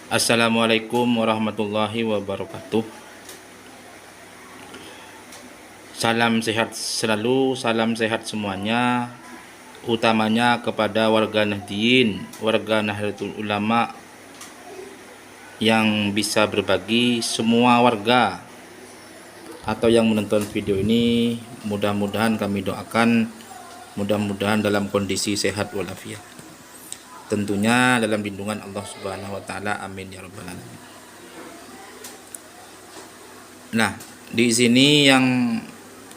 Assalamualaikum warahmatullahi wabarakatuh. Salam sehat selalu, salam sehat semuanya, utamanya kepada warga Nahdliyin, warga Nahdlatul Ulama yang bisa berbagi. Semua warga atau yang menonton video ini, mudah-mudahan kami doakan, mudah-mudahan dalam kondisi sehat walafiat. Tentunya dalam lindungan Allah Subhanahu wa taala. Amin ya rabbal alamin. Nah, di sini yang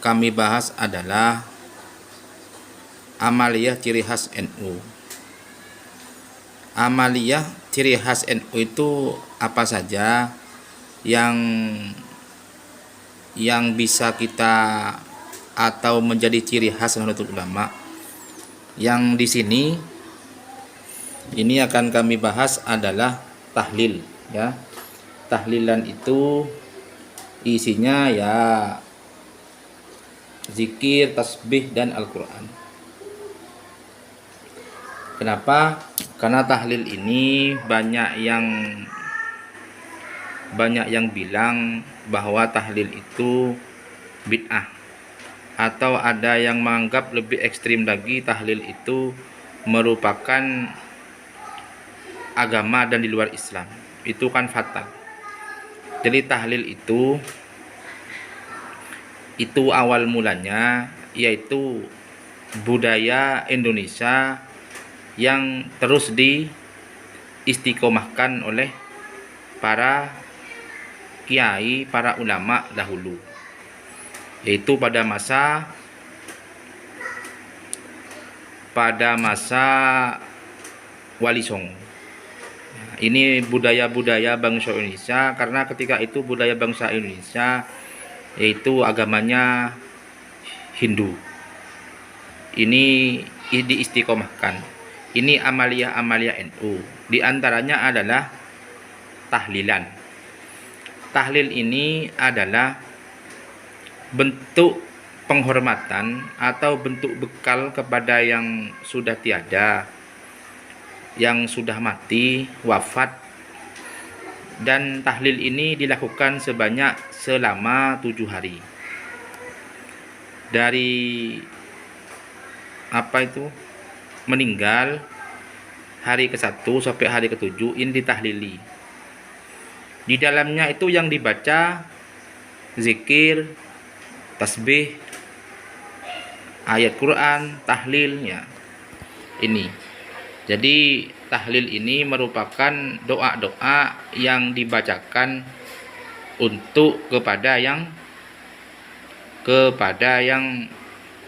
kami bahas adalah amaliyah ciri khas NU. Amaliyah ciri khas NU itu apa saja yang bisa kita atau menjadi ciri khas Nahdlatul Ulama. Yang di sini ini akan kami bahas adalah tahlil, ya. Tahlilan itu isinya ya zikir, tasbih, dan Al-Quran. Kenapa? Karena tahlil ini banyak yang bilang bahwa tahlil itu bid'ah, atau ada yang menganggap lebih ekstrim lagi, tahlil itu merupakan agama dan di luar Islam. Itu kan fatal. Jadi tahlil itu awal mulanya yaitu budaya Indonesia yang terus diistiqomahkan oleh para kiai, para ulama dahulu, yaitu pada masa Wali Songo. Ini budaya-budaya bangsa Indonesia, karena ketika itu budaya bangsa Indonesia yaitu agamanya Hindu. Ini diistiqomahkan. Ini amaliyah NU. Di antaranya adalah tahlilan. Tahlil ini adalah bentuk penghormatan atau bentuk bekal kepada yang sudah tiada, yang sudah mati, wafat. Dan tahlil ini dilakukan selama 7 hari. Dari meninggal hari ke-1 sampai hari ke-7 ini ditahlili. Di dalamnya itu yang dibaca zikir, tasbih, ayat Quran, tahlilnya. Ini. Jadi tahlil ini merupakan doa-doa yang dibacakan untuk kepada yang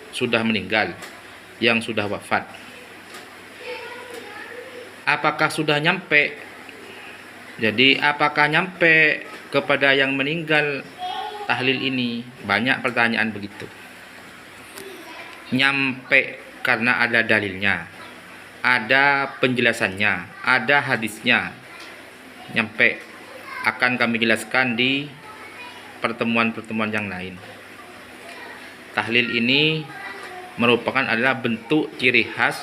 sudah meninggal, yang sudah wafat. Apakah sudah nyampe? Jadi apakah nyampe kepada yang meninggal tahlil ini? Banyak pertanyaan begitu. Nyampe karena ada dalilnya, ada penjelasannya, ada hadisnya. Nyampe. Akan kami jelaskan di pertemuan-pertemuan yang lain. Tahlil ini merupakan adalah bentuk ciri khas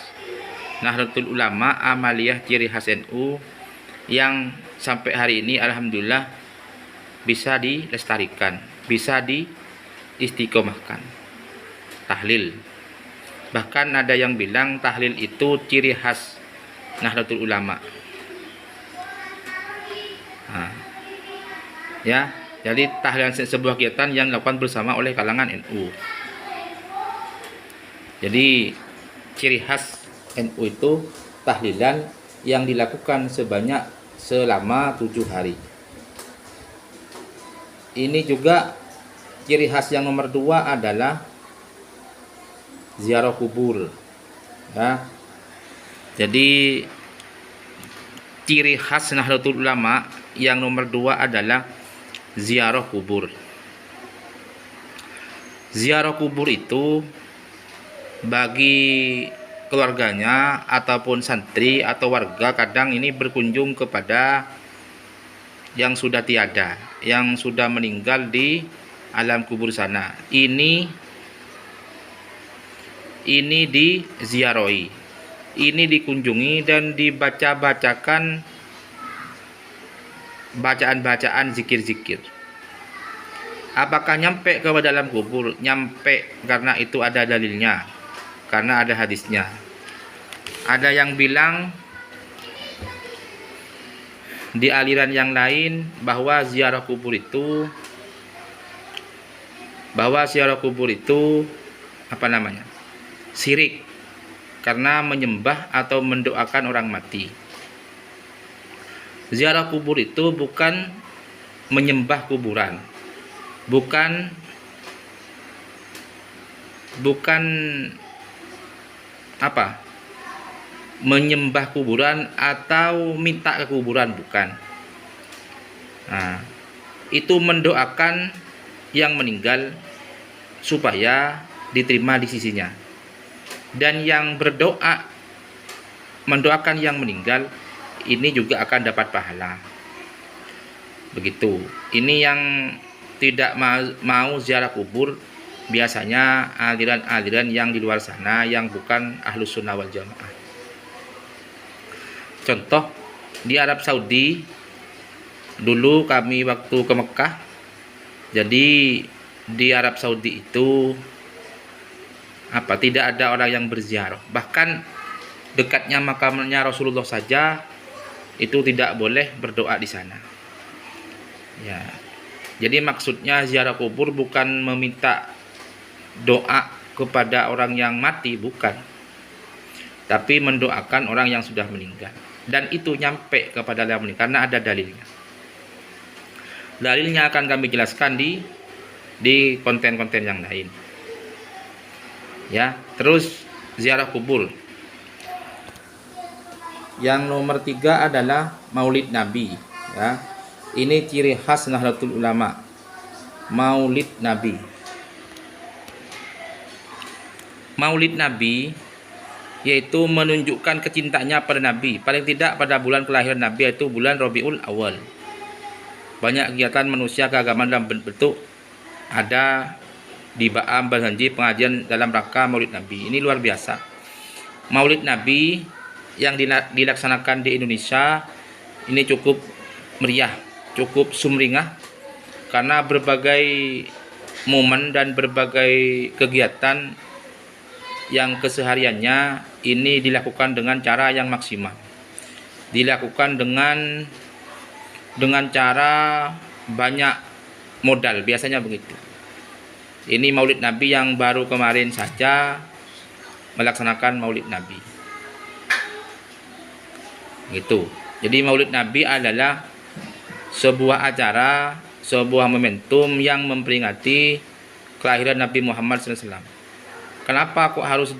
Nahdlatul Ulama, amaliyah ciri khas NU yang sampai hari ini alhamdulillah bisa dilestarikan, bisa diistiqomahkan. Tahlil. Bahkan ada yang bilang tahlil itu ciri khas Nahdlatul Ulama. Ya, jadi tahlilan sebuah kegiatan yang dilakukan bersama oleh kalangan NU. Jadi ciri khas NU itu tahlilan yang dilakukan selama 7 hari. Ini juga ciri khas yang nomor 2 adalah ziarah kubur. Ya. Jadi ciri khas Nahdlatul Ulama yang nomor 2 adalah ziarah kubur. Ziarah kubur itu bagi keluarganya ataupun santri atau warga kadang ini berkunjung kepada yang sudah tiada, yang sudah meninggal di alam kubur sana. Ini diziarahi, ini dikunjungi dan dibaca-bacakan bacaan-bacaan zikir-zikir. Apakah nyampe ke dalam kubur? Nyampe, karena itu ada dalilnya, karena ada hadisnya. Ada yang bilang di aliran yang lain bahwa ziarah kubur itu syirik, karena menyembah atau mendoakan orang mati. Ziarah kubur itu bukan menyembah kuburan, bukan menyembah kuburan atau minta ke kuburan, bukan. Nah, itu mendoakan yang meninggal supaya diterima di sisinya. Dan yang berdoa mendoakan yang meninggal ini juga akan dapat pahala. Begitu. Ini yang tidak mau ziarah kubur biasanya aliran-aliran yang di luar sana yang bukan Ahlus Sunnah wal Jamaah. Contoh di Arab Saudi, dulu kami waktu ke Mekah, jadi di Arab Saudi itu tidak ada orang yang berziarah. Bahkan dekatnya makamnya Rasulullah saja itu tidak boleh berdoa di sana. Ya. Jadi maksudnya ziarah kubur bukan meminta doa kepada orang yang mati, bukan. Tapi mendoakan orang yang sudah meninggal. Dan itu nyampe kepada yang meninggal karena ada dalilnya. Dalilnya akan kami jelaskan di konten-konten yang lain. Ya, terus ziarah kubur. Yang nomor 3 adalah Maulid Nabi. Ya, ini ciri khas Nahdlatul Ulama. Maulid Nabi. Maulid Nabi yaitu menunjukkan kecintaannya pada Nabi, paling tidak pada bulan kelahiran Nabi, yaitu bulan Rabiul Awal. Banyak kegiatan manusia keagamaan dalam bentuk ada di Baam, berjanji, pengajian dalam rangka Maulid Nabi. Ini luar biasa. Maulid Nabi yang dilaksanakan di Indonesia ini cukup meriah, cukup sumringah, karena berbagai momen dan berbagai kegiatan yang kesehariannya ini dilakukan dengan cara yang maksimal, dilakukan dengan cara banyak modal, biasanya begitu. Ini Maulid Nabi yang baru kemarin saja melaksanakan Maulid Nabi. Gitu. Jadi Maulid Nabi adalah sebuah acara, sebuah momentum yang memperingati kelahiran Nabi Muhammad SAW. Kenapa kok harus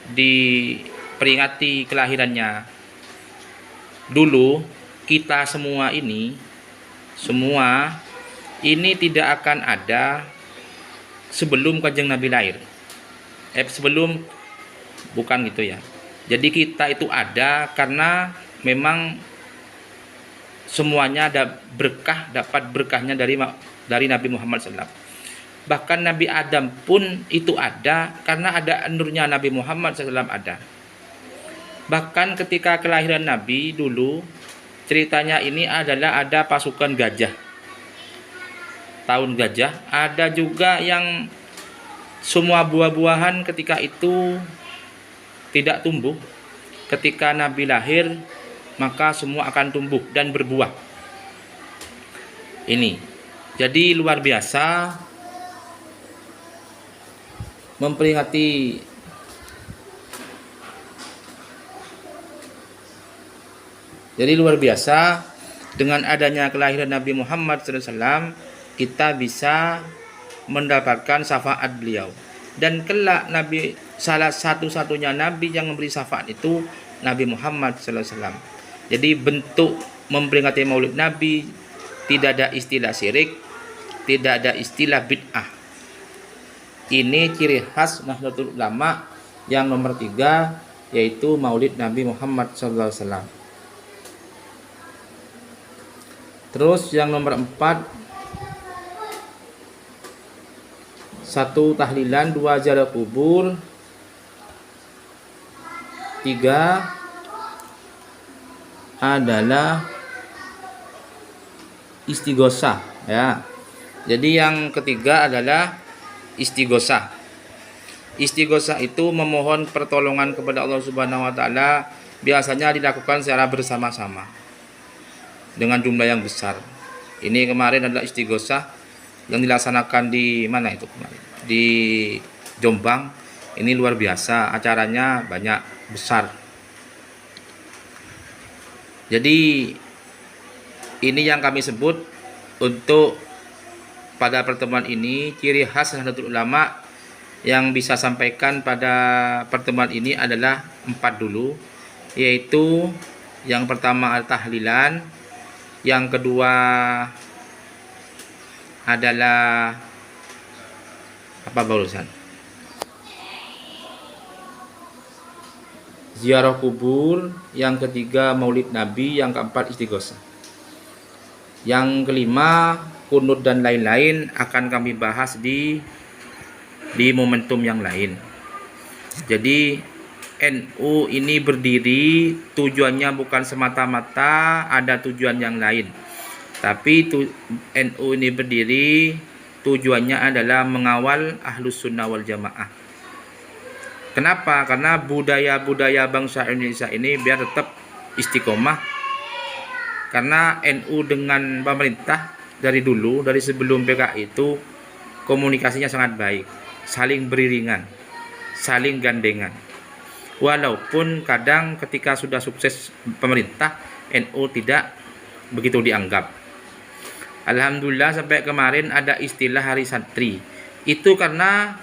diperingati kelahirannya? Dulu kita semua ini tidak akan ada sebelum Kanjeng Nabi lahir. Bukan gitu ya. Jadi kita itu ada karena memang semuanya ada berkah, dapat berkahnya dari Nabi Muhammad SAW. Bahkan Nabi Adam pun itu ada karena ada nurnya Nabi Muhammad SAW ada. Bahkan ketika kelahiran Nabi dulu, ceritanya ini adalah ada pasukan gajah, tahun gajah. Ada juga yang semua buah-buahan ketika itu tidak tumbuh. Ketika Nabi lahir, maka semua akan tumbuh dan berbuah. Ini jadi luar biasa memperingati dengan adanya kelahiran Nabi Muhammad SAW, kita bisa mendapatkan syafaat beliau. Dan kelak Nabi, salah satu-satunya Nabi yang memberi syafaat itu Nabi Muhammad SAW. Jadi bentuk memperingati Maulid Nabi tidak ada istilah syirik, tidak ada istilah bid'ah. Ini ciri khas Nahdlatul Ulama yang nomor 3, yaitu Maulid Nabi Muhammad SAW. Terus yang nomor 4, 1 tahlilan, 2 ziarah kubur, 3 adalah istighosah ya. Jadi yang ketiga adalah istighosah. Istighosah itu memohon pertolongan kepada Allah Subhanahu wa taala, biasanya dilakukan secara bersama-sama dengan jumlah yang besar. Ini kemarin adalah istighosah yang dilaksanakan di mana itu kemarin? Di Jombang. Ini luar biasa, acaranya banyak, besar. Jadi ini yang kami sebut untuk pada pertemuan ini, ciri khas Nahdlatul Ulama yang bisa sampaikan pada pertemuan ini adalah 4 dulu, yaitu yang pertama tahlilan, yang kedua adalah apa barusan? Ziarah kubur, yang ketiga maulid nabi, yang keempat istighosah. Yang kelima kunut dan lain-lain akan kami bahas di momentum yang lain. Jadi NU ini berdiri tujuannya bukan semata-mata ada tujuan yang lain, tapi NU ini berdiri tujuannya adalah mengawal Ahlus Sunnah wal Jamaah. Kenapa? Karena budaya-budaya bangsa Indonesia ini biar tetap istiqomah. Karena NU dengan pemerintah dari dulu, dari sebelum PKI itu komunikasinya sangat baik, saling beriringan, saling gandengan. Walaupun kadang ketika sudah sukses pemerintah, NU tidak begitu dianggap. Alhamdulillah sampai kemarin ada istilah Hari Santri. Itu karena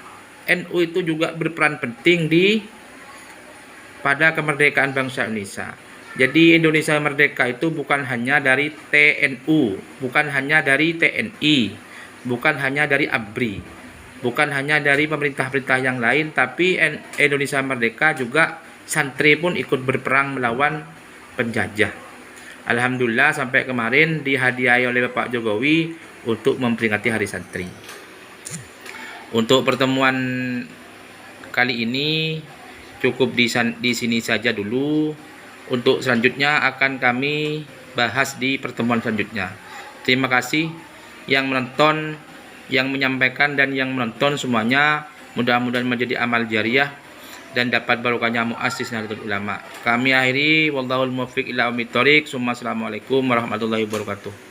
NU itu juga berperan penting pada kemerdekaan bangsa Indonesia. Jadi Indonesia merdeka itu bukan hanya dari TNU, bukan hanya dari TNI, bukan hanya dari ABRI, bukan hanya dari pemerintah-pemerintah yang lain, tapi Indonesia merdeka juga santri pun ikut berperang melawan penjajah. Alhamdulillah sampai kemarin dihadiahi oleh Bapak Jokowi untuk memperingati Hari Santri. Untuk pertemuan kali ini cukup di sini saja dulu. Untuk selanjutnya akan kami bahas di pertemuan selanjutnya. Terima kasih yang menonton, yang menyampaikan dan yang menonton semuanya. Mudah-mudahan menjadi amal jariah dan dapat barokahnya muassis Nahdlatul Ulama. Kami akhiri wallahul muwaffiq ila aqwamit thoriq. Assalamualaikum warahmatullahi wabarakatuh.